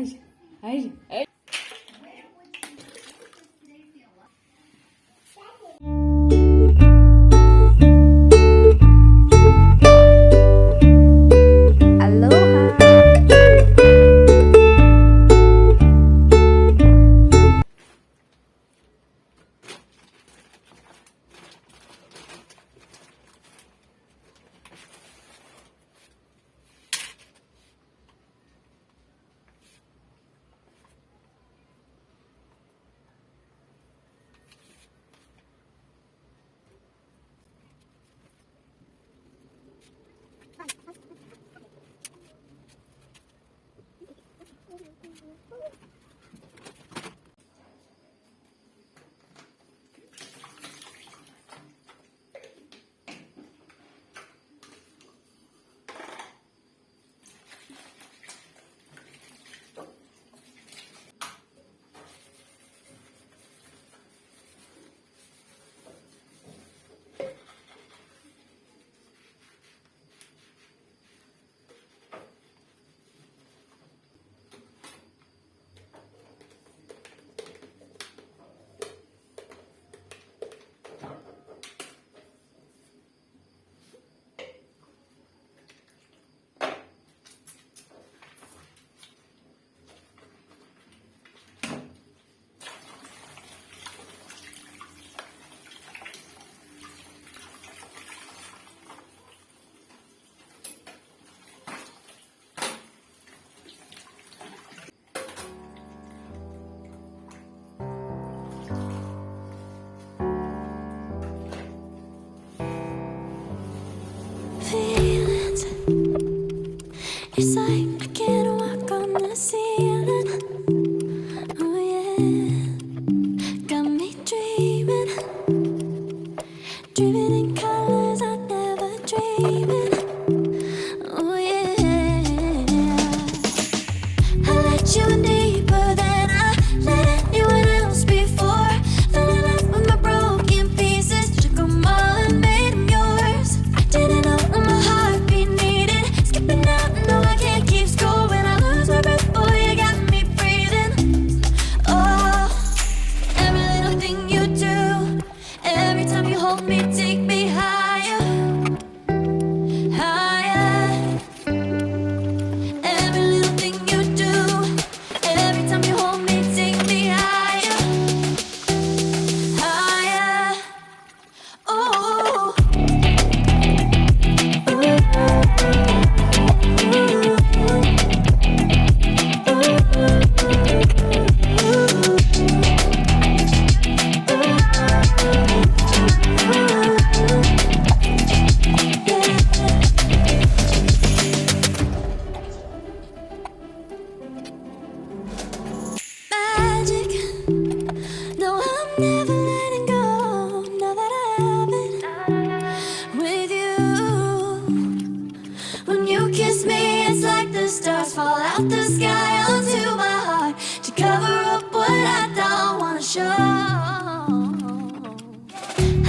Ai, ai, ai. Aloha. Feelings, it's like I can't walk on the ceiling. Oh yeah, got me dreaming, dreaming in colors I never dreamed. Oh yeah, I let you in deeper than I let anyone else before. Fell in love with my broken pieces, took 'em all and made 'em yours. I didn't know what my heartbeat needed, skipping out, no I can't keep score. When I lose my breath, boy, you got me breathing. Oh, every little thing you do, every time you hold me, take me higher, higher. Every little thing you do, every time you hold me, take me higher, higher. Oh, magic. No, I'm never letting go. Now that I have it with you. When you kiss me, it's like the stars fall out the sky onto my heart to cover up what I don't wanna show.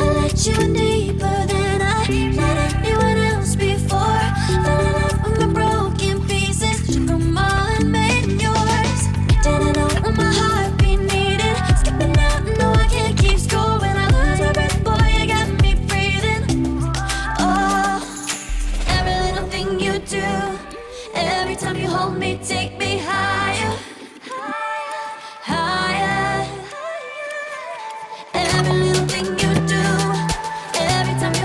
I let you in deeper than I let anyone else before. Fell in love with my broken pieces, took 'em all and made 'em yours. Didn't know what my heartbeat needed, skipping out, no I can't keep score. When I lose my breath, boy, you got me breathing. Oh, every little thing you do, every time you hold me, take me higher, higher. Every little thing you do, every time you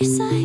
your side.